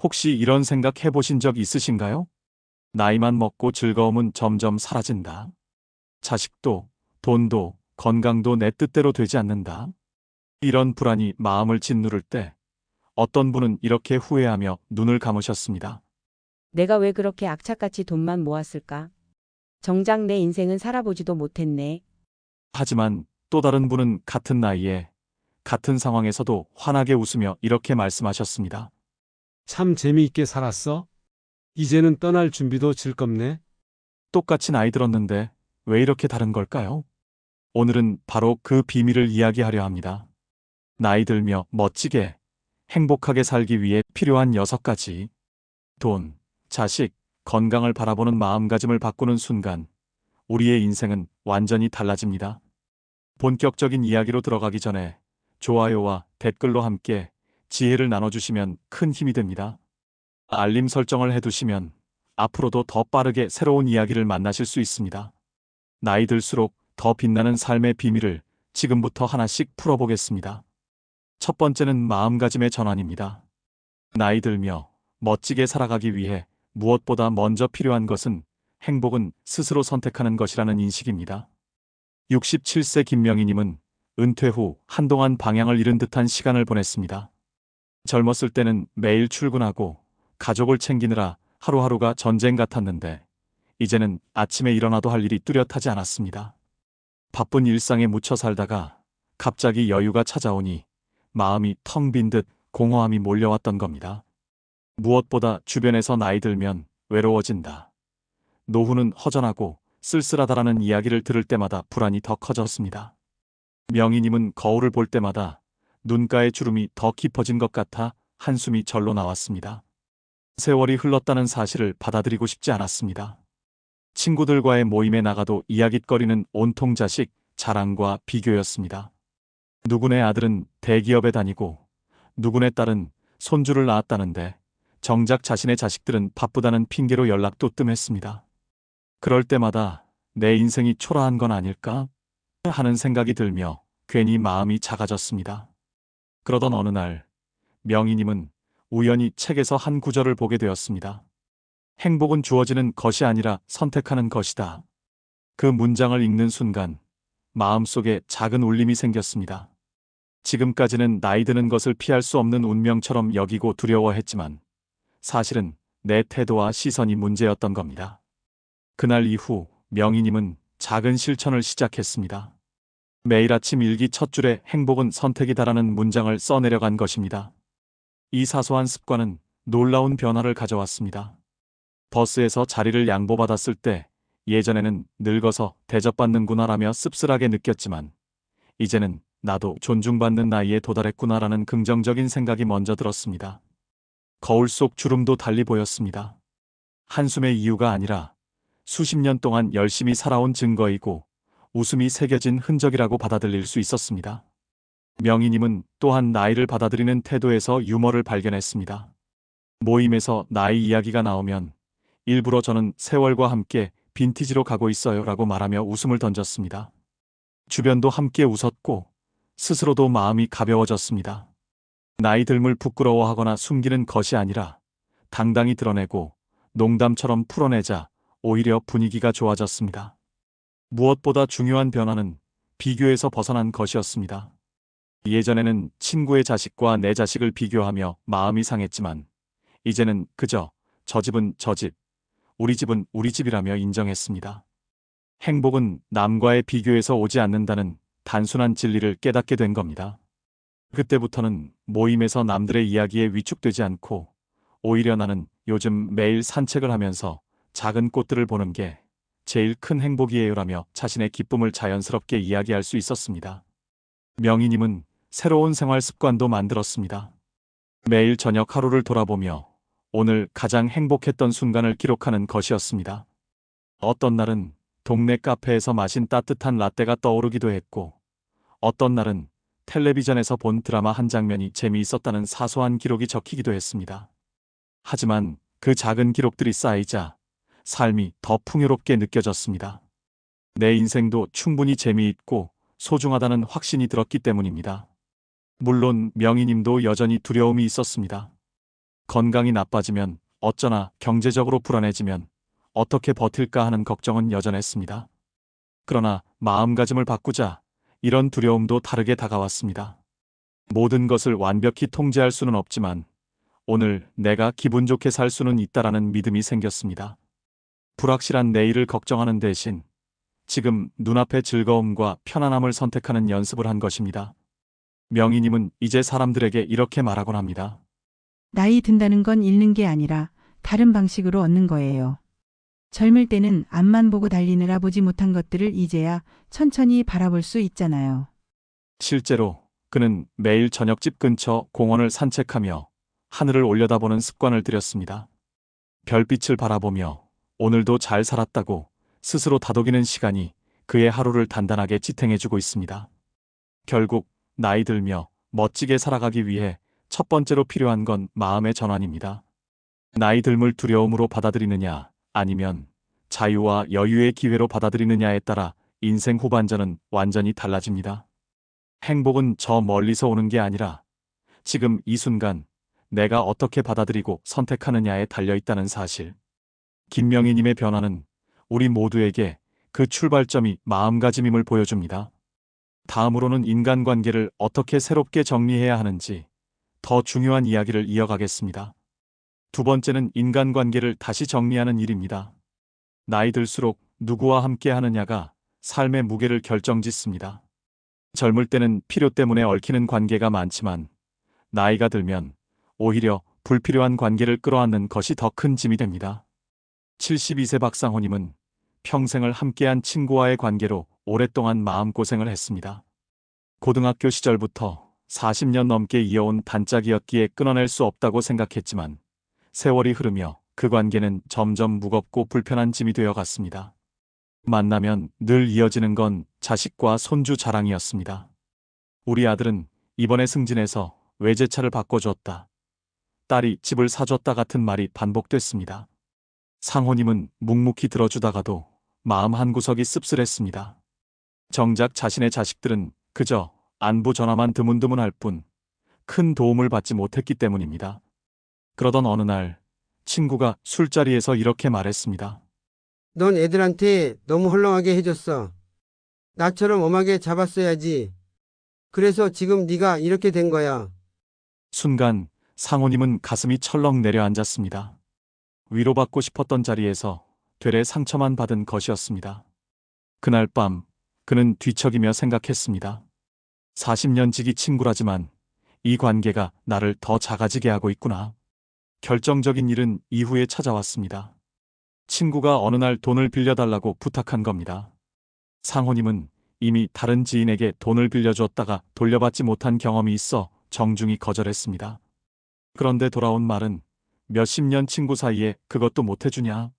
혹시 이런 생각 해보신 적 있으신가요? 나이만 먹고 즐거움은 점점 사라진다. 자식도, 돈도, 건강도 내 뜻대로 되지 않는다. 이런 불안이 마음을 짓누를 때 어떤 분은 이렇게 후회하며 눈을 감으셨습니다. 내가 왜 그렇게 악착같이 돈만 모았을까? 정작 내 인생은 살아보지도 못했네. 하지만 또 다른 분은 같은 나이에 같은 상황에서도 환하게 웃으며 이렇게 말씀하셨습니다. 참 재미있게 살았어? 이제는 떠날 준비도 즐겁네. 똑같이 나이 들었는데 왜 이렇게 다른 걸까요? 오늘은 바로 그 비밀을 이야기하려 합니다. 나이 들며 멋지게, 행복하게 살기 위해 필요한 6가지. 돈, 자식, 건강을 바라보는 마음가짐을 바꾸는 순간, 우리의 인생은 완전히 달라집니다. 본격적인 이야기로 들어가기 전에 좋아요와 댓글로 함께 지혜를 나눠주시면 큰 힘이 됩니다. 알림 설정을 해두시면 앞으로도 더 빠르게 새로운 이야기를 만나실 수 있습니다. 나이 들수록 더 빛나는 삶의 비밀을 지금부터 하나씩 풀어보겠습니다. 첫 번째는 마음가짐의 전환입니다. 나이 들며 멋지게 살아가기 위해 무엇보다 먼저 필요한 것은 행복은 스스로 선택하는 것이라는 인식입니다. 67세 김명희님은 은퇴 후 한동안 방향을 잃은 듯한 시간을 보냈습니다. 젊었을 때는 매일 출근하고 가족을 챙기느라 하루하루가 전쟁 같았는데 이제는 아침에 일어나도 할 일이 뚜렷하지 않았습니다. 바쁜 일상에 묻혀 살다가 갑자기 여유가 찾아오니 마음이 텅 빈 듯 공허함이 몰려왔던 겁니다. 무엇보다 주변에서 나이 들면 외로워진다. 노후는 허전하고 쓸쓸하다라는 이야기를 들을 때마다 불안이 더 커졌습니다. 명희님은 거울을 볼 때마다 눈가의 주름이 더 깊어진 것 같아 한숨이 절로 나왔습니다. 세월이 흘렀다는 사실을 받아들이고 싶지 않았습니다. 친구들과의 모임에 나가도 이야깃거리는 온통 자식, 자랑과 비교였습니다. 누구네 아들은 대기업에 다니고 누구네 딸은 손주를 낳았다는데 정작 자신의 자식들은 바쁘다는 핑계로 연락도 뜸했습니다. 그럴 때마다 내 인생이 초라한 건 아닐까 하는 생각이 들며 괜히 마음이 작아졌습니다. 그러던 어느 날 명희님은 우연히 책에서 한 구절을 보게 되었습니다. 행복은 주어지는 것이 아니라 선택하는 것이다. 그 문장을 읽는 순간 마음속에 작은 울림이 생겼습니다. 지금까지는 나이 드는 것을 피할 수 없는 운명처럼 여기고 두려워했지만 사실은 내 태도와 시선이 문제였던 겁니다. 그날 이후 명희님은 작은 실천을 시작했습니다. 매일 아침 일기 첫 줄에 행복은 선택이다라는 문장을 써내려간 것입니다. 이 사소한 습관은 놀라운 변화를 가져왔습니다. 버스에서 자리를 양보받았을 때 예전에는 늙어서 대접받는구나라며 씁쓸하게 느꼈지만 이제는 나도 존중받는 나이에 도달했구나라는 긍정적인 생각이 먼저 들었습니다. 거울 속 주름도 달리 보였습니다. 한숨의 이유가 아니라 수십 년 동안 열심히 살아온 증거이고 웃음이 새겨진 흔적이라고 받아들일 수 있었습니다. 명희님은 또한 나이를 받아들이는 태도에서 유머를 발견했습니다. 모임에서 나이 이야기가 나오면 일부러 저는 세월과 함께 빈티지로 가고 있어요 라고 말하며 웃음을 던졌습니다. 주변도 함께 웃었고 스스로도 마음이 가벼워졌습니다. 나이 들물 부끄러워하거나 숨기는 것이 아니라 당당히 드러내고 농담처럼 풀어내자 오히려 분위기가 좋아졌습니다. 무엇보다 중요한 변화는 비교에서 벗어난 것이었습니다. 예전에는 친구의 자식과 내 자식을 비교하며 마음이 상했지만 이제는 그저 저 집은 저 집, 우리 집은 우리 집이라며 인정했습니다. 행복은 남과의 비교에서 오지 않는다는 단순한 진리를 깨닫게 된 겁니다. 그때부터는 모임에서 남들의 이야기에 위축되지 않고 오히려 나는 요즘 매일 산책을 하면서 작은 꽃들을 보는 게 제일 큰 행복이에요라며 자신의 기쁨을 자연스럽게 이야기할 수 있었습니다. 명희님은 새로운 생활 습관도 만들었습니다. 매일 저녁 하루를 돌아보며 오늘 가장 행복했던 순간을 기록하는 것이었습니다. 어떤 날은 동네 카페에서 마신 따뜻한 라떼가 떠오르기도 했고 어떤 날은 텔레비전에서 본 드라마 한 장면이 재미있었다는 사소한 기록이 적히기도 했습니다. 하지만 그 작은 기록들이 쌓이자 삶이 더 풍요롭게 느껴졌습니다. 내 인생도 충분히 재미있고 소중하다는 확신이 들었기 때문입니다. 물론 명희님도 여전히 두려움이 있었습니다. 건강이 나빠지면 어쩌나 경제적으로 불안해지면 어떻게 버틸까 하는 걱정은 여전했습니다. 그러나 마음가짐을 바꾸자 이런 두려움도 다르게 다가왔습니다. 모든 것을 완벽히 통제할 수는 없지만 오늘 내가 기분 좋게 살 수는 있다라는 믿음이 생겼습니다. 불확실한 내일을 걱정하는 대신 지금 눈앞의 즐거움과 편안함을 선택하는 연습을 한 것입니다. 명희님은 이제 사람들에게 이렇게 말하곤 합니다. 나이 든다는 건 잃는 게 아니라 다른 방식으로 얻는 거예요. 젊을 때는 앞만 보고 달리느라 보지 못한 것들을 이제야 천천히 바라볼 수 있잖아요. 실제로 그는 매일 저녁집 근처 공원을 산책하며 하늘을 올려다보는 습관을 들였습니다. 별빛을 바라보며 오늘도 잘 살았다고 스스로 다독이는 시간이 그의 하루를 단단하게 지탱해주고 있습니다. 결국 나이 들며 멋지게 살아가기 위해 첫 번째로 필요한 건 마음의 전환입니다. 나이 듦을 두려움으로 받아들이느냐 아니면 자유와 여유의 기회로 받아들이느냐에 따라 인생 후반전은 완전히 달라집니다. 행복은 저 멀리서 오는 게 아니라 지금 이 순간 내가 어떻게 받아들이고 선택하느냐에 달려있다는 사실. 김명희님의 변화는 우리 모두에게 그 출발점이 마음가짐임을 보여줍니다. 다음으로는 인간관계를 어떻게 새롭게 정리해야 하는지 더 중요한 이야기를 이어가겠습니다. 두 번째는 인간관계를 다시 정리하는 일입니다. 나이 들수록 누구와 함께 하느냐가 삶의 무게를 결정짓습니다. 젊을 때는 필요 때문에 얽히는 관계가 많지만 나이가 들면 오히려 불필요한 관계를 끌어안는 것이 더 큰 짐이 됩니다. 72세 박상호님은 평생을 함께한 친구와의 관계로 오랫동안 마음고생을 했습니다. 고등학교 시절부터 40년 넘게 이어온 단짝이었기에 끊어낼 수 없다고 생각했지만 세월이 흐르며 그 관계는 점점 무겁고 불편한 짐이 되어 갔습니다. 만나면 늘 이어지는 건 자식과 손주 자랑이었습니다. 우리 아들은 이번에 승진해서 외제차를 바꿔줬다. 딸이 집을 사줬다 같은 말이 반복됐습니다. 상호님은 묵묵히 들어주다가도 마음 한구석이 씁쓸했습니다. 정작 자신의 자식들은 그저 안부 전화만 드문드문할 뿐 큰 도움을 받지 못했기 때문입니다. 그러던 어느 날 친구가 술자리에서 이렇게 말했습니다. 넌 애들한테 너무 헐렁하게 해줬어. 나처럼 엄하게 잡았어야지. 그래서 지금 네가 이렇게 된 거야. 순간 상호님은 가슴이 철렁 내려앉았습니다. 위로받고 싶었던 자리에서 되레 상처만 받은 것이었습니다. 그날 밤 그는 뒤척이며 생각했습니다. 40년 지기 친구라지만 이 관계가 나를 더 작아지게 하고 있구나. 결정적인 일은 이후에 찾아왔습니다. 친구가 어느 날 돈을 빌려달라고 부탁한 겁니다. 상호님은 이미 다른 지인에게 돈을 빌려주었다가 돌려받지 못한 경험이 있어 정중히 거절했습니다. 그런데 돌아온 말은 몇십 년 친구 사이에 그것도 못해주냐?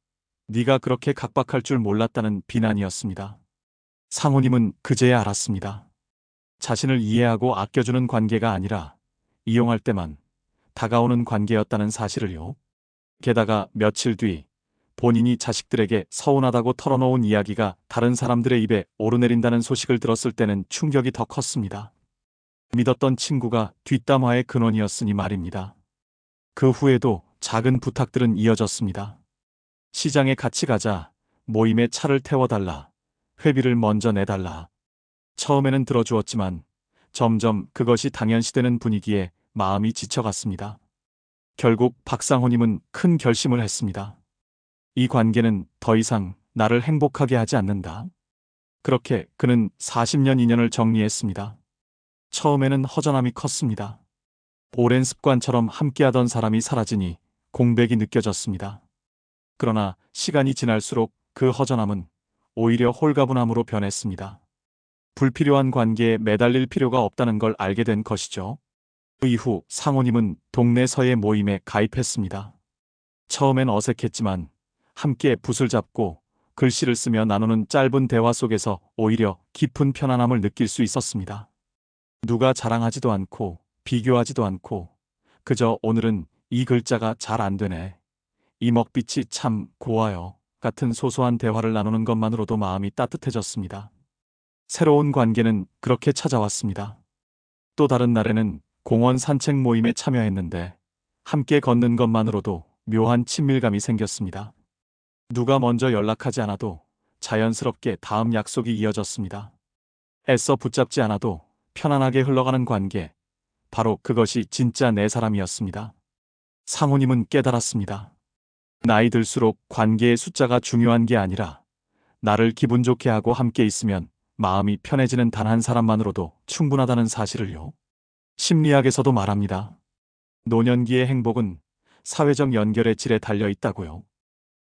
네가 그렇게 각박할 줄 몰랐다는 비난이었습니다. 상호님은 그제야 알았습니다. 자신을 이해하고 아껴주는 관계가 아니라 이용할 때만 다가오는 관계였다는 사실을요. 게다가 며칠 뒤 본인이 자식들에게 서운하다고 털어놓은 이야기가 다른 사람들의 입에 오르내린다는 소식을 들었을 때는 충격이 더 컸습니다. 믿었던 친구가 뒷담화의 근원이었으니 말입니다. 그 후에도 작은 부탁들은 이어졌습니다. 시장에 같이 가자, 모임에 차를 태워달라, 회비를 먼저 내달라. 처음에는 들어주었지만 점점 그것이 당연시되는 분위기에 마음이 지쳐갔습니다. 결국 박상호님은 큰 결심을 했습니다. 이 관계는 더 이상 나를 행복하게 하지 않는다. 그렇게 그는 40년 인연을 정리했습니다. 처음에는 허전함이 컸습니다. 오랜 습관처럼 함께하던 사람이 사라지니 공백이 느껴졌습니다. 그러나 시간이 지날수록 그 허전함은 오히려 홀가분함으로 변했습니다. 불필요한 관계에 매달릴 필요가 없다는 걸 알게 된 것이죠. 그 이후 상호님은 동네 서예 모임에 가입했습니다. 처음엔 어색했지만 함께 붓을 잡고 글씨를 쓰며 나누는 짧은 대화 속에서 오히려 깊은 편안함을 느낄 수 있었습니다. 누가 자랑하지도 않고 비교하지도 않고 그저 오늘은 이 글자가 잘 안 되네. 이 먹빛이 참 고와요. 같은 소소한 대화를 나누는 것만으로도 마음이 따뜻해졌습니다. 새로운 관계는 그렇게 찾아왔습니다. 또 다른 날에는 공원 산책 모임에 참여했는데 함께 걷는 것만으로도 묘한 친밀감이 생겼습니다. 누가 먼저 연락하지 않아도 자연스럽게 다음 약속이 이어졌습니다. 애써 붙잡지 않아도 편안하게 흘러가는 관계, 바로 그것이 진짜 내 사람이었습니다. 상호님은 깨달았습니다. 나이 들수록 관계의 숫자가 중요한 게 아니라 나를 기분 좋게 하고 함께 있으면 마음이 편해지는 단 한 사람만으로도 충분하다는 사실을요. 심리학에서도 말합니다. 노년기의 행복은 사회적 연결의 질에 달려 있다고요.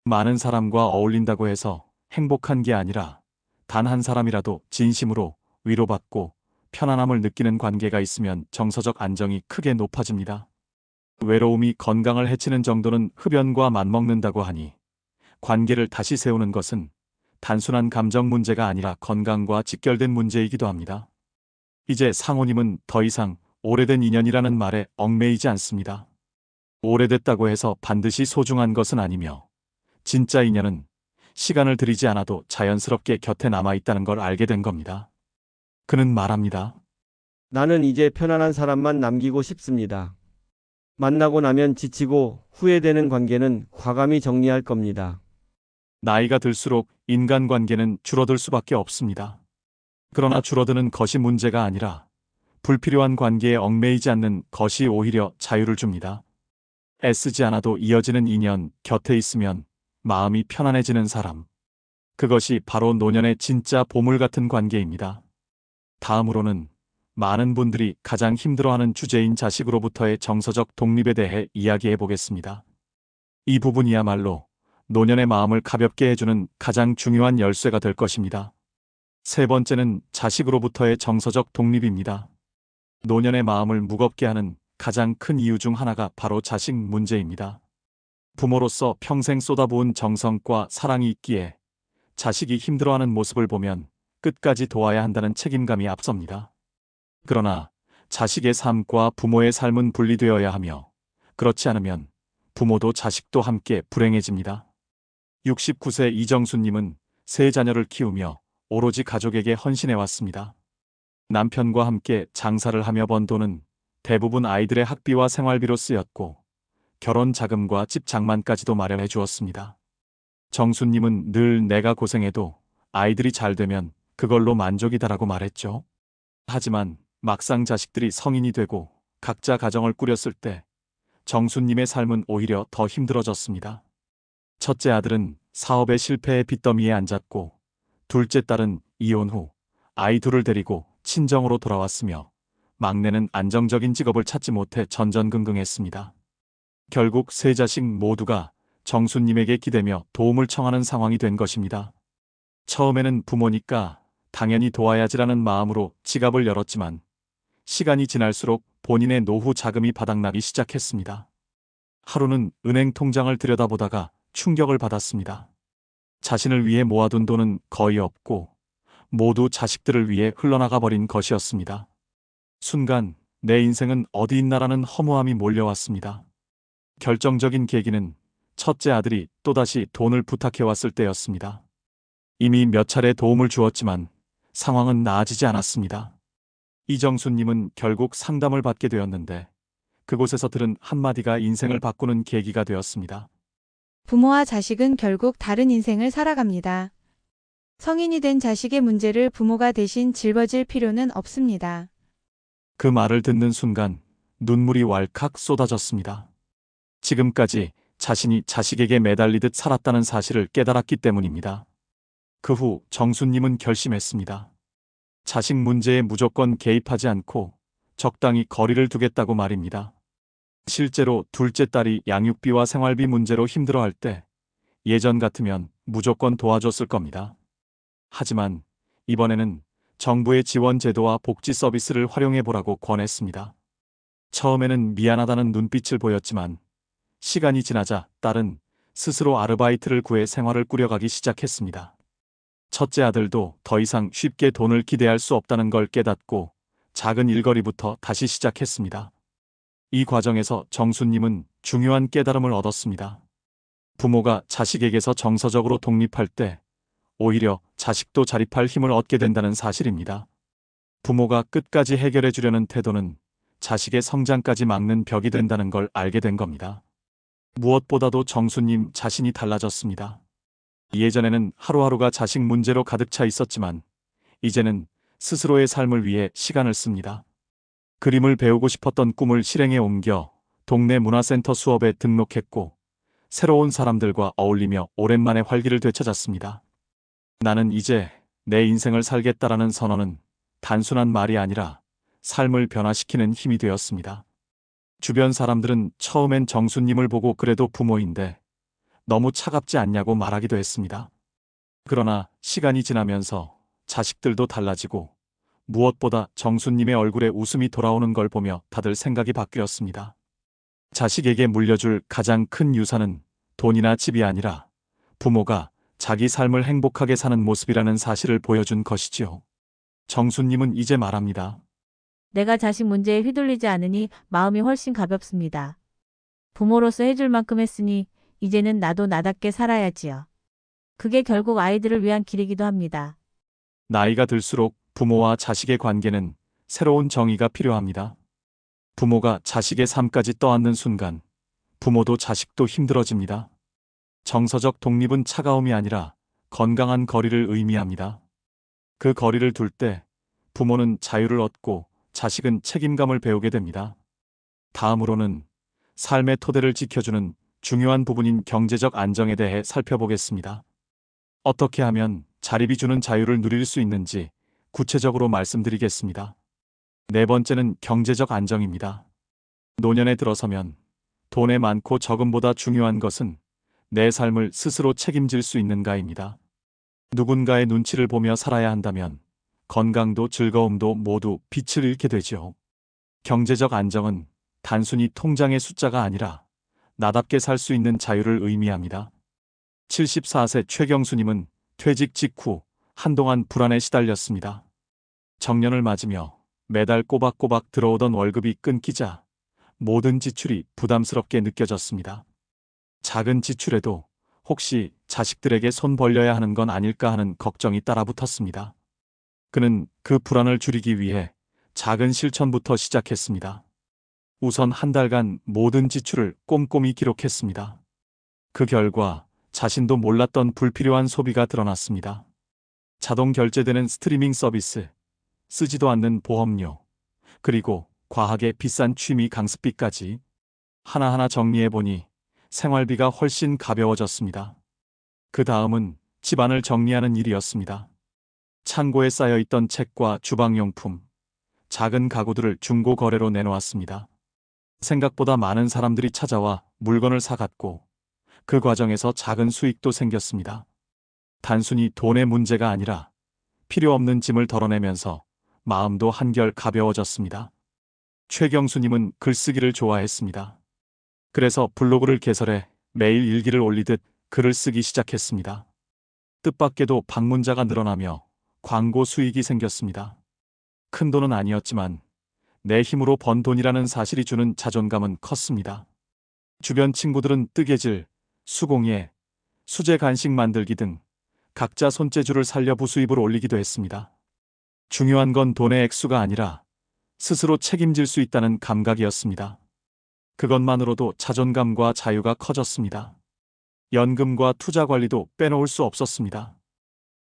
많은 사람과 어울린다고 해서 행복한 게 아니라 단 한 사람이라도 진심으로 위로받고 편안함을 느끼는 관계가 있으면 정서적 안정이 크게 높아집니다. 외로움이 건강을 해치는 정도는 흡연과 맞먹는다고 하니 관계를 다시 세우는 것은 단순한 감정 문제가 아니라 건강과 직결된 문제이기도 합니다. 이제 상호님은 더 이상 오래된 인연이라는 말에 얽매이지 않습니다. 오래됐다고 해서 반드시 소중한 것은 아니며 진짜 인연은 시간을 들이지 않아도 자연스럽게 곁에 남아있다는 걸 알게 된 겁니다. 그는 말합니다. 나는 이제 편안한 사람만 남기고 싶습니다. 만나고 나면 지치고 후회되는 관계는 과감히 정리할 겁니다. 나이가 들수록 인간관계는 줄어들 수밖에 없습니다. 그러나 줄어드는 것이 문제가 아니라 불필요한 관계에 얽매이지 않는 것이 오히려 자유를 줍니다. 애쓰지 않아도 이어지는 인연, 곁에 있으면 마음이 편안해지는 사람. 그것이 바로 노년의 진짜 보물 같은 관계입니다. 다음으로는 많은 분들이 가장 힘들어하는 주제인 자식으로부터의 정서적 독립에 대해 이야기해 보겠습니다. 이 부분이야말로 노년의 마음을 가볍게 해주는 가장 중요한 열쇠가 될 것입니다. 세 번째는 자식으로부터의 정서적 독립입니다. 노년의 마음을 무겁게 하는 가장 큰 이유 중 하나가 바로 자식 문제입니다. 부모로서 평생 쏟아부은 정성과 사랑이 있기에 자식이 힘들어하는 모습을 보면 끝까지 도와야 한다는 책임감이 앞섭니다. 그러나 자식의 삶과 부모의 삶은 분리되어야 하며 그렇지 않으면 부모도 자식도 함께 불행해집니다. 69세 이정수님은 세 자녀를 키우며 오로지 가족에게 헌신해왔습니다. 남편과 함께 장사를 하며 번 돈은 대부분 아이들의 학비와 생활비로 쓰였고 결혼 자금과 집 장만까지도 마련해 주었습니다. 정수님은 늘 내가 고생해도 아이들이 잘 되면 그걸로 만족이다라고 말했죠. 하지만 막상 자식들이 성인이 되고 각자 가정을 꾸렸을 때 정수님의 삶은 오히려 더 힘들어졌습니다. 첫째 아들은 사업의 실패의 빚더미에 앉았고 둘째 딸은 이혼 후 아이 둘을 데리고 친정으로 돌아왔으며 막내는 안정적인 직업을 찾지 못해 전전긍긍했습니다. 결국 세 자식 모두가 정수님에게 기대며 도움을 청하는 상황이 된 것입니다. 처음에는 부모니까 당연히 도와야지라는 마음으로 지갑을 열었지만 시간이 지날수록 본인의 노후 자금이 바닥나기 시작했습니다. 하루는 은행 통장을 들여다보다가 충격을 받았습니다. 자신을 위해 모아둔 돈은 거의 없고 모두 자식들을 위해 흘러나가 버린 것이었습니다. 순간 내 인생은 어디 있나라는 허무함이 몰려왔습니다. 결정적인 계기는 첫째 아들이 또다시 돈을 부탁해왔을 때였습니다. 이미 몇 차례 도움을 주었지만 상황은 나아지지 않았습니다. 이정수님은 결국 상담을 받게 되었는데 그곳에서 들은 한마디가 인생을 바꾸는 계기가 되었습니다. 부모와 자식은 결국 다른 인생을 살아갑니다. 성인이 된 자식의 문제를 부모가 대신 짊어질 필요는 없습니다. 그 말을 듣는 순간 눈물이 왈칵 쏟아졌습니다. 지금까지 자신이 자식에게 매달리듯 살았다는 사실을 깨달았기 때문입니다. 그 후 정수님은 결심했습니다. 자식 문제에 무조건 개입하지 않고 적당히 거리를 두겠다고 말입니다. 실제로 둘째 딸이 양육비와 생활비 문제로 힘들어할 때 예전 같으면 무조건 도와줬을 겁니다. 하지만 이번에는 정부의 지원 제도와 복지 서비스를 활용해 보라고 권했습니다. 처음에는 미안하다는 눈빛을 보였지만 시간이 지나자 딸은 스스로 아르바이트를 구해 생활을 꾸려가기 시작했습니다. 첫째 아들도 더 이상 쉽게 돈을 기대할 수 없다는 걸 깨닫고 작은 일거리부터 다시 시작했습니다. 이 과정에서 정수님은 중요한 깨달음을 얻었습니다. 부모가 자식에게서 정서적으로 독립할 때 오히려 자식도 자립할 힘을 얻게 된다는 사실입니다. 부모가 끝까지 해결해 주려는 태도는 자식의 성장까지 막는 벽이 된다는 걸 알게 된 겁니다. 무엇보다도 정수님 자신이 달라졌습니다. 예전에는 하루하루가 자식 문제로 가득 차 있었지만 이제는 스스로의 삶을 위해 시간을 씁니다. 그림을 배우고 싶었던 꿈을 실행에 옮겨 동네 문화센터 수업에 등록했고 새로운 사람들과 어울리며 오랜만에 활기를 되찾았습니다. 나는 이제 내 인생을 살겠다라는 선언은 단순한 말이 아니라 삶을 변화시키는 힘이 되었습니다. 주변 사람들은 처음엔 정수님을 보고 그래도 부모인데 너무 차갑지 않냐고 말하기도 했습니다. 그러나 시간이 지나면서 자식들도 달라지고 무엇보다 정수님의 얼굴에 웃음이 돌아오는 걸 보며 다들 생각이 바뀌었습니다. 자식에게 물려줄 가장 큰 유산은 돈이나 집이 아니라 부모가 자기 삶을 행복하게 사는 모습이라는 사실을 보여준 것이지요. 정수님은 이제 말합니다. 내가 자식 문제에 휘둘리지 않으니 마음이 훨씬 가볍습니다. 부모로서 해줄 만큼 했으니 이제는 나도 나답게 살아야지요. 그게 결국 아이들을 위한 길이기도 합니다. 나이가 들수록 부모와 자식의 관계는 새로운 정의가 필요합니다. 부모가 자식의 삶까지 떠안는 순간 부모도 자식도 힘들어집니다. 정서적 독립은 차가움이 아니라 건강한 거리를 의미합니다. 그 거리를 둘 때 부모는 자유를 얻고 자식은 책임감을 배우게 됩니다. 다음으로는 삶의 토대를 지켜주는 중요한 부분인 경제적 안정에 대해 살펴보겠습니다. 어떻게 하면 자립이 주는 자유를 누릴 수 있는지 구체적으로 말씀드리겠습니다. 네 번째는 경제적 안정입니다. 노년에 들어서면 돈의 많고 적음보다 중요한 것은 내 삶을 스스로 책임질 수 있는가입니다. 누군가의 눈치를 보며 살아야 한다면 건강도 즐거움도 모두 빛을 잃게 되지요. 경제적 안정은 단순히 통장의 숫자가 아니라 나답게 살 수 있는 자유를 의미합니다. 74세 최경수님은 퇴직 직후 한동안 불안에 시달렸습니다. 정년을 맞으며 매달 꼬박꼬박 들어오던 월급이 끊기자 모든 지출이 부담스럽게 느껴졌습니다. 작은 지출에도 혹시 자식들에게 손 벌려야 하는 건 아닐까 하는 걱정이 따라붙었습니다. 그는 그 불안을 줄이기 위해 작은 실천부터 시작했습니다. 우선 한 달간 모든 지출을 꼼꼼히 기록했습니다. 그 결과 자신도 몰랐던 불필요한 소비가 드러났습니다. 자동 결제되는 스트리밍 서비스, 쓰지도 않는 보험료, 그리고 과하게 비싼 취미 강습비까지 하나하나 정리해보니 생활비가 훨씬 가벼워졌습니다. 그 다음은 집안을 정리하는 일이었습니다. 창고에 쌓여있던 책과 주방용품, 작은 가구들을 중고 거래로 내놓았습니다. 생각보다 많은 사람들이 찾아와 물건을 사갔고 그 과정에서 작은 수익도 생겼습니다. 단순히 돈의 문제가 아니라 필요 없는 짐을 덜어내면서 마음도 한결 가벼워졌습니다. 최경수님은 글쓰기를 좋아했습니다. 그래서 블로그를 개설해 매일 일기를 올리듯 글을 쓰기 시작했습니다. 뜻밖에도 방문자가 늘어나며 광고 수익이 생겼습니다. 큰 돈은 아니었지만 내 힘으로 번 돈이라는 사실이 주는 자존감은 컸습니다. 주변 친구들은 뜨개질, 수공예, 수제 간식 만들기 등 각자 손재주를 살려 부수입을 올리기도 했습니다. 중요한 건 돈의 액수가 아니라 스스로 책임질 수 있다는 감각이었습니다. 그것만으로도 자존감과 자유가 커졌습니다. 연금과 투자 관리도 빼놓을 수 없었습니다.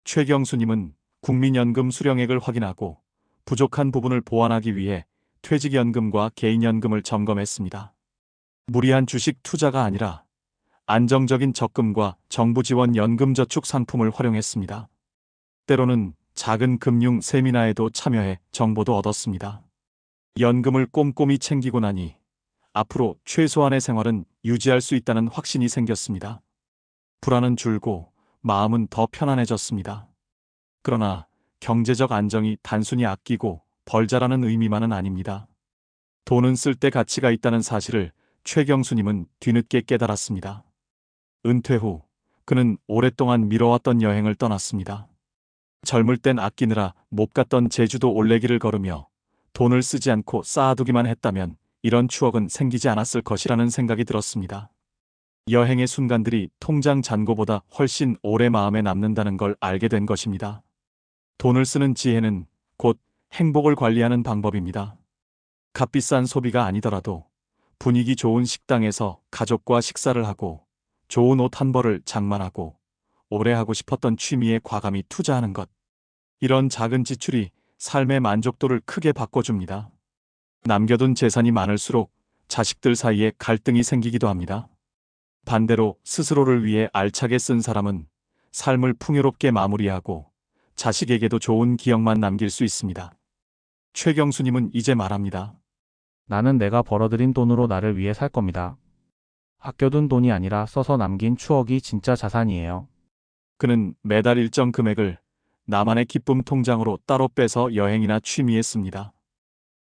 최경수님은 국민연금 수령액을 확인하고 부족한 부분을 보완하기 위해 퇴직연금과 개인연금을 점검했습니다. 무리한 주식 투자가 아니라 안정적인 적금과 정부 지원 연금저축 상품을 활용했습니다. 때로는 작은 금융 세미나에도 참여해 정보도 얻었습니다. 연금을 꼼꼼히 챙기고 나니 앞으로 최소한의 생활은 유지할 수 있다는 확신이 생겼습니다. 불안은 줄고 마음은 더 편안해졌습니다. 그러나 경제적 안정이 단순히 아끼고 벌자라는 의미만은 아닙니다. 돈은 쓸 때 가치가 있다는 사실을 최경수님은 뒤늦게 깨달았습니다. 은퇴 후 그는 오랫동안 미뤄왔던 여행을 떠났습니다. 젊을 땐 아끼느라 못 갔던 제주도 올레길을 걸으며 돈을 쓰지 않고 쌓아두기만 했다면 이런 추억은 생기지 않았을 것이라는 생각이 들었습니다. 여행의 순간들이 통장 잔고보다 훨씬 오래 마음에 남는다는 걸 알게 된 것입니다. 돈을 쓰는 지혜는 곧 행복을 관리하는 방법입니다. 값비싼 소비가 아니더라도 분위기 좋은 식당에서 가족과 식사를 하고 좋은 옷 한 벌을 장만하고 오래 하고 싶었던 취미에 과감히 투자하는 것. 이런 작은 지출이 삶의 만족도를 크게 바꿔줍니다. 남겨둔 재산이 많을수록 자식들 사이에 갈등이 생기기도 합니다. 반대로 스스로를 위해 알차게 쓴 사람은 삶을 풍요롭게 마무리하고 자식에게도 좋은 기억만 남길 수 있습니다. 최경수님은 이제 말합니다. 나는 내가 벌어들인 돈으로 나를 위해 살 겁니다. 아껴둔 돈이 아니라 써서 남긴 추억이 진짜 자산이에요. 그는 매달 일정 금액을 나만의 기쁨 통장으로 따로 빼서 여행이나 취미에 씁니다.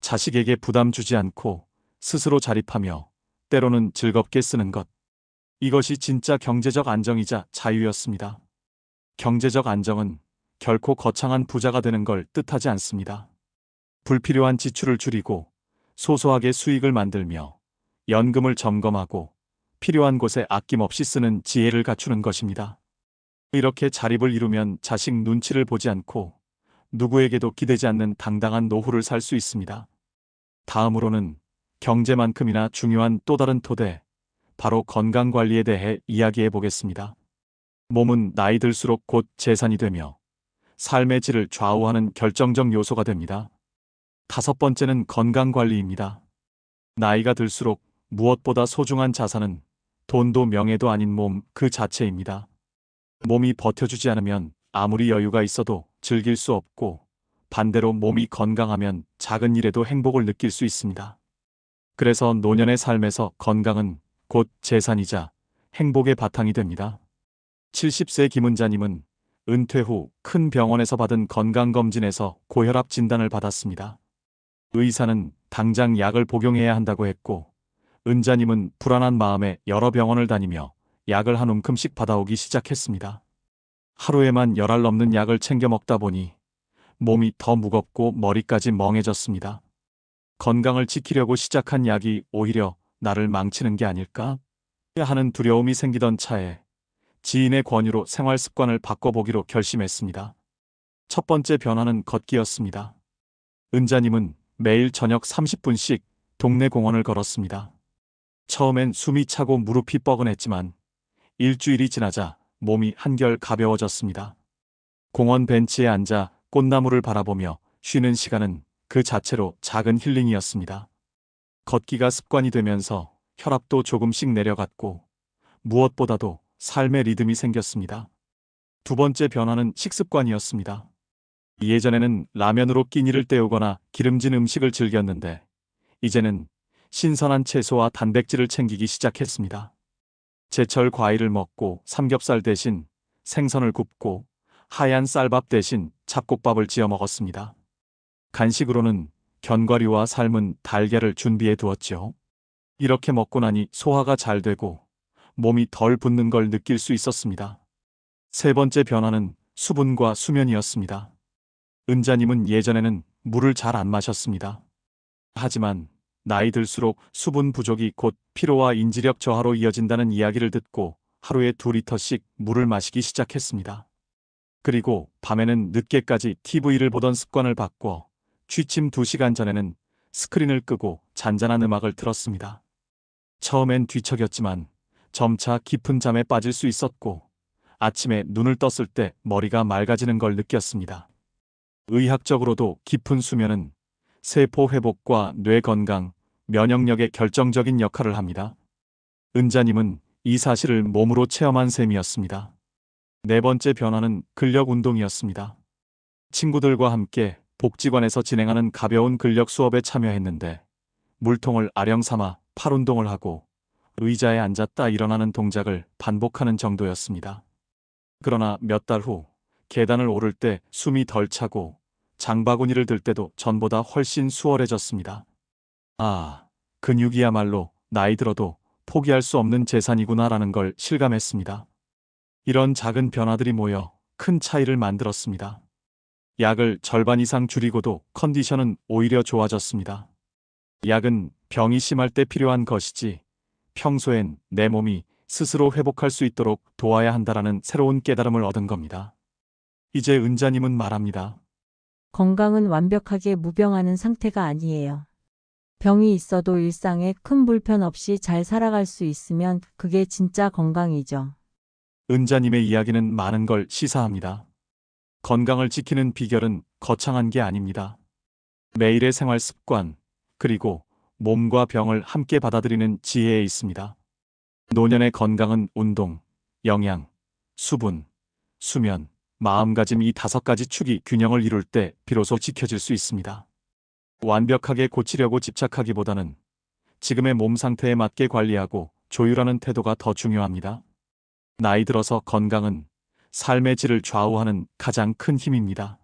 자식에게 부담 주지 않고 스스로 자립하며 때로는 즐겁게 쓰는 것. 이것이 진짜 경제적 안정이자 자유였습니다. 경제적 안정은 결코 거창한 부자가 되는 걸 뜻하지 않습니다. 불필요한 지출을 줄이고 소소하게 수익을 만들며 연금을 점검하고 필요한 곳에 아낌없이 쓰는 지혜를 갖추는 것입니다. 이렇게 자립을 이루면 자식 눈치를 보지 않고 누구에게도 기대지 않는 당당한 노후를 살 수 있습니다. 다음으로는 경제만큼이나 중요한 또 다른 토대, 바로 건강관리에 대해 이야기해 보겠습니다. 몸은 나이 들수록 곧 재산이 되며 삶의 질을 좌우하는 결정적 요소가 됩니다. 다섯 번째는 건강관리입니다. 나이가 들수록 무엇보다 소중한 자산은 돈도 명예도 아닌 몸 그 자체입니다. 몸이 버텨주지 않으면 아무리 여유가 있어도 즐길 수 없고 반대로 몸이 건강하면 작은 일에도 행복을 느낄 수 있습니다. 그래서 노년의 삶에서 건강은 곧 재산이자 행복의 바탕이 됩니다. 70세 김은자님은 은퇴 후 큰 병원에서 받은 건강검진에서 고혈압 진단을 받았습니다. 의사는 당장 약을 복용해야 한다고 했고 은자님은 불안한 마음에 여러 병원을 다니며 약을 한 움큼씩 받아오기 시작했습니다. 하루에만 10알 넘는 약을 챙겨 먹다 보니 몸이 더 무겁고 머리까지 멍해졌습니다. 건강을 지키려고 시작한 약이 오히려 나를 망치는 게 아닐까 하는 두려움이 생기던 차에 지인의 권유로 생활 습관을 바꿔보기로 결심했습니다. 첫 번째 변화는 걷기였습니다. 은자님은 매일 저녁 30분씩 동네 공원을 걸었습니다. 처음엔 숨이 차고 무릎이 뻐근했지만 일주일이 지나자 몸이 한결 가벼워졌습니다. 공원 벤치에 앉아 꽃나무를 바라보며 쉬는 시간은 그 자체로 작은 힐링이었습니다. 걷기가 습관이 되면서 혈압도 조금씩 내려갔고 무엇보다도 삶의 리듬이 생겼습니다. 두 번째 변화는 식습관이었습니다. 예전에는 라면으로 끼니를 때우거나 기름진 음식을 즐겼는데 이제는 신선한 채소와 단백질을 챙기기 시작했습니다. 제철 과일을 먹고 삼겹살 대신 생선을 굽고 하얀 쌀밥 대신 잡곡밥을 지어 먹었습니다. 간식으로는 견과류와 삶은 달걀을 준비해 두었죠. 이렇게 먹고 나니 소화가 잘 되고 몸이 덜 붓는 걸 느낄 수 있었습니다. 세 번째 변화는 수분과 수면이었습니다. 은자님은 예전에는 물을 잘 안 마셨습니다. 하지만 나이 들수록 수분 부족이 곧 피로와 인지력 저하로 이어진다는 이야기를 듣고 하루에 2리터씩 물을 마시기 시작했습니다. 그리고 밤에는 늦게까지 TV를 보던 습관을 바꿔 취침 2시간 전에는 스크린을 끄고 잔잔한 음악을 틀었습니다. 처음엔 뒤척였지만 점차 깊은 잠에 빠질 수 있었고 아침에 눈을 떴을 때 머리가 맑아지는 걸 느꼈습니다. 의학적으로도 깊은 수면은 세포 회복과 뇌 건강, 면역력에 결정적인 역할을 합니다. 은자님은 이 사실을 몸으로 체험한 셈이었습니다. 네 번째 변화는 근력 운동이었습니다. 친구들과 함께 복지관에서 진행하는 가벼운 근력 수업에 참여했는데 물통을 아령 삼아 팔 운동을 하고 의자에 앉았다 일어나는 동작을 반복하는 정도였습니다. 그러나 몇 달 후 계단을 오를 때 숨이 덜 차고 장바구니를 들 때도 전보다 훨씬 수월해졌습니다. 아, 근육이야말로 나이 들어도 포기할 수 없는 재산이구나라는 걸 실감했습니다. 이런 작은 변화들이 모여 큰 차이를 만들었습니다. 약을 절반 이상 줄이고도 컨디션은 오히려 좋아졌습니다. 약은 병이 심할 때 필요한 것이지 평소엔 내 몸이 스스로 회복할 수 있도록 도와야 한다라는 새로운 깨달음을 얻은 겁니다. 이제 은자님은 말합니다. 건강은 완벽하게 무병하는 상태가 아니에요. 병이 있어도 일상에 큰 불편 없이 잘 살아갈 수 있으면 그게 진짜 건강이죠. 은자님의 이야기는 많은 걸 시사합니다. 건강을 지키는 비결은 거창한 게 아닙니다. 매일의 생활 습관, 그리고 몸과 병을 함께 받아들이는 지혜에 있습니다. 노년의 건강은 운동, 영양, 수분, 수면, 마음가짐 이 5가지 축이 균형을 이룰 때 비로소 지켜질 수 있습니다. 완벽하게 고치려고 집착하기보다는 지금의 몸 상태에 맞게 관리하고 조율하는 태도가 더 중요합니다. 나이 들어서 건강은 삶의 질을 좌우하는 가장 큰 힘입니다.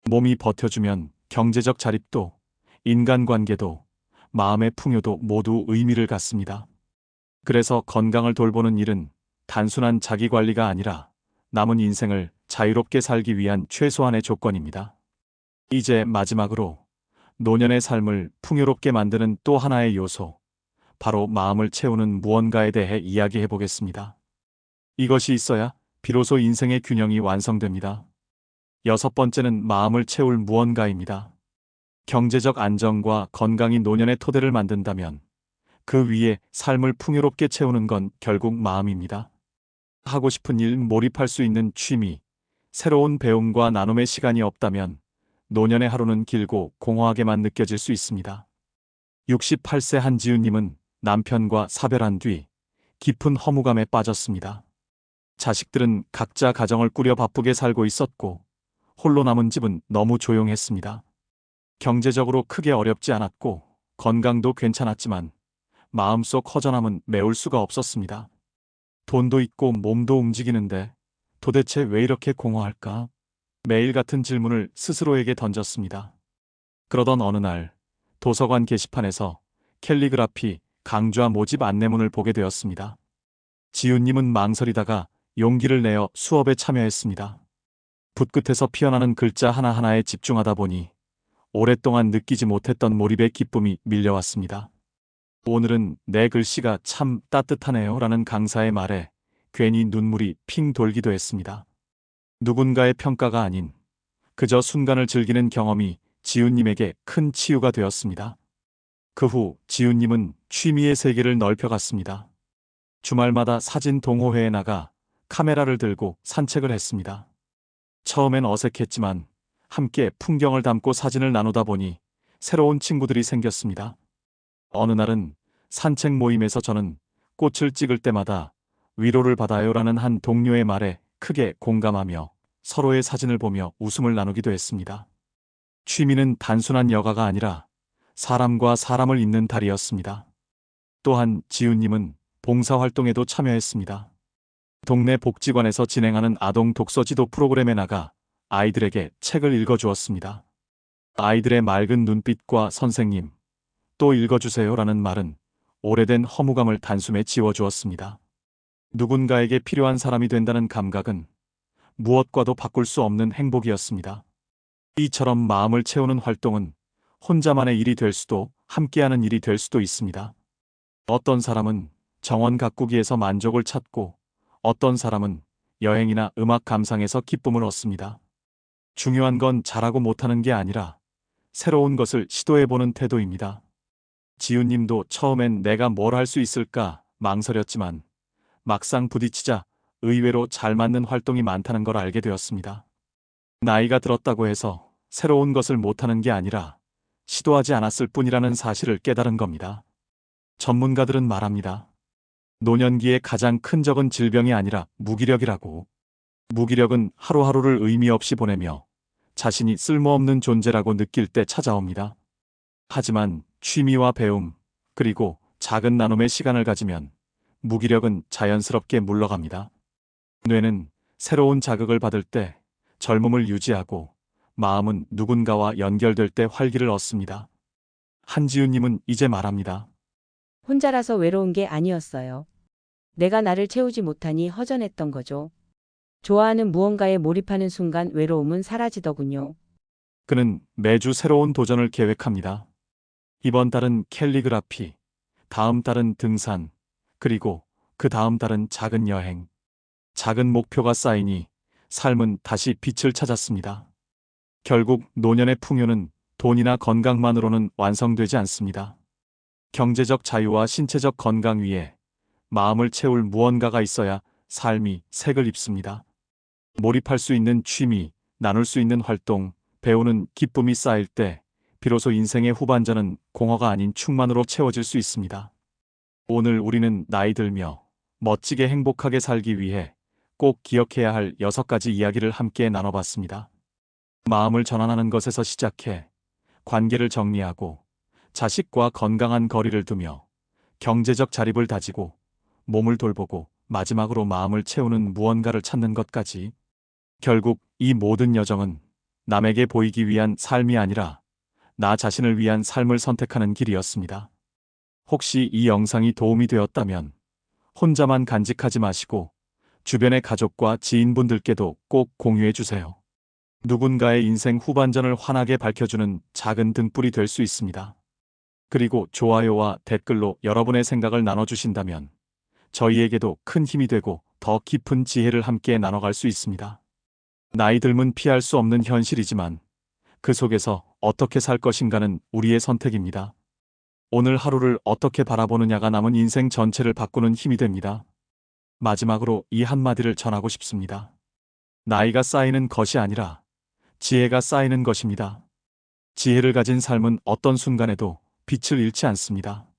몸이 버텨주면 경제적 자립도, 인간관계도, 마음의 풍요도 모두 의미를 갖습니다. 그래서 건강을 돌보는 일은 단순한 자기관리가 아니라 남은 인생을 자유롭게 살기 위한 최소한의 조건입니다. 이제 마지막으로 노년의 삶을 풍요롭게 만드는 또 하나의 요소, 바로 마음을 채우는 무언가에 대해 이야기해 보겠습니다. 이것이 있어야 비로소 인생의 균형이 완성됩니다. 6번째는 마음을 채울 무언가입니다. 경제적 안정과 건강이 노년의 토대를 만든다면 그 위에 삶을 풍요롭게 채우는 건 결국 마음입니다. 하고 싶은 일, 몰입할 수 있는 취미, 새로운 배움과 나눔의 시간이 없다면 노년의 하루는 길고 공허하게만 느껴질 수 있습니다. 68세 한지윤님은 남편과 사별한 뒤 깊은 허무감에 빠졌습니다. 자식들은 각자 가정을 꾸려 바쁘게 살고 있었고 홀로 남은 집은 너무 조용했습니다. 경제적으로 크게 어렵지 않았고 건강도 괜찮았지만 마음속 허전함은 메울 수가 없었습니다. 돈도 있고 몸도 움직이는데 도대체 왜 이렇게 공허할까? 매일 같은 질문을 스스로에게 던졌습니다. 그러던 어느 날 도서관 게시판에서 캘리그라피 강좌 모집 안내문을 보게 되었습니다. 지훈님은 망설이다가 용기를 내어 수업에 참여했습니다. 붓끝에서 피어나는 글자 하나하나에 집중하다 보니 오랫동안 느끼지 못했던 몰입의 기쁨이 밀려왔습니다. 오늘은 내 글씨가 참 따뜻하네요 라는 강사의 말에 괜히 눈물이 핑 돌기도 했습니다. 누군가의 평가가 아닌 그저 순간을 즐기는 경험이 지훈님에게 큰 치유가 되었습니다. 그 후 지훈님은 취미의 세계를 넓혀갔습니다. 주말마다 사진 동호회에 나가 카메라를 들고 산책을 했습니다. 처음엔 어색했지만 함께 풍경을 담고 사진을 나누다 보니 새로운 친구들이 생겼습니다. 어느 날은 산책 모임에서 저는 꽃을 찍을 때마다 위로를 받아요라는 한 동료의 말에 크게 공감하며 서로의 사진을 보며 웃음을 나누기도 했습니다. 취미는 단순한 여가가 아니라 사람과 사람을 잇는 달이었습니다. 또한 지훈님은 봉사활동에도 참여했습니다. 동네 복지관에서 진행하는 아동 독서 지도 프로그램에 나가 아이들에게 책을 읽어주었습니다. 아이들의 맑은 눈빛과 선생님, 또 읽어주세요라는 말은 오래된 허무감을 단숨에 지워주었습니다. 누군가에게 필요한 사람이 된다는 감각은 무엇과도 바꿀 수 없는 행복이었습니다. 이처럼 마음을 채우는 활동은 혼자만의 일이 될 수도 함께하는 일이 될 수도 있습니다. 어떤 사람은 정원 가꾸기에서 만족을 찾고 어떤 사람은 여행이나 음악 감상에서 기쁨을 얻습니다. 중요한 건 잘하고 못하는 게 아니라 새로운 것을 시도해보는 태도입니다. 지훈님도 처음엔 내가 뭘 할 수 있을까 망설였지만 막상 부딪히자 의외로 잘 맞는 활동이 많다는 걸 알게 되었습니다. 나이가 들었다고 해서 새로운 것을 못하는 게 아니라 시도하지 않았을 뿐이라는 사실을 깨달은 겁니다. 전문가들은 말합니다. 노년기의 가장 큰 적은 질병이 아니라 무기력이라고. 무기력은 하루하루를 의미 없이 보내며 자신이 쓸모없는 존재라고 느낄 때 찾아옵니다. 하지만 취미와 배움, 그리고 작은 나눔의 시간을 가지면 무기력은 자연스럽게 물러갑니다. 뇌는 새로운 자극을 받을 때 젊음을 유지하고 마음은 누군가와 연결될 때 활기를 얻습니다. 한지훈님은 이제 말합니다. 혼자라서 외로운 게 아니었어요. 내가 나를 채우지 못하니 허전했던 거죠. 좋아하는 무언가에 몰입하는 순간 외로움은 사라지더군요. 그는 매주 새로운 도전을 계획합니다. 이번 달은 캘리그라피, 다음 달은 등산, 그리고 그 다음 달은 작은 여행. 작은 목표가 쌓이니 삶은 다시 빛을 찾았습니다. 결국 노년의 풍요는 돈이나 건강만으로는 완성되지 않습니다. 경제적 자유와 신체적 건강 위에 마음을 채울 무언가가 있어야 삶이 색을 입습니다. 몰입할 수 있는 취미, 나눌 수 있는 활동, 배우는 기쁨이 쌓일 때 비로소 인생의 후반전은 공허가 아닌 충만으로 채워질 수 있습니다. 오늘 우리는 나이 들며 멋지게 행복하게 살기 위해 꼭 기억해야 할 6가지 이야기를 함께 나눠봤습니다. 마음을 전환하는 것에서 시작해 관계를 정리하고 자식과 건강한 거리를 두며 경제적 자립을 다지고 몸을 돌보고 마지막으로 마음을 채우는 무언가를 찾는 것까지, 결국 이 모든 여정은 남에게 보이기 위한 삶이 아니라 나 자신을 위한 삶을 선택하는 길이었습니다. 혹시 이 영상이 도움이 되었다면 혼자만 간직하지 마시고 주변의 가족과 지인분들께도 꼭 공유해 주세요. 누군가의 인생 후반전을 환하게 밝혀주는 작은 등불이 될 수 있습니다. 그리고 좋아요와 댓글로 여러분의 생각을 나눠주신다면 저희에게도 큰 힘이 되고 더 깊은 지혜를 함께 나눠갈 수 있습니다. 나이 들면 피할 수 없는 현실이지만 그 속에서 어떻게 살 것인가는 우리의 선택입니다. 오늘 하루를 어떻게 바라보느냐가 남은 인생 전체를 바꾸는 힘이 됩니다. 마지막으로 이 한마디를 전하고 싶습니다. 나이가 쌓이는 것이 아니라 지혜가 쌓이는 것입니다. 지혜를 가진 삶은 어떤 순간에도 빛을 잃지 않습니다.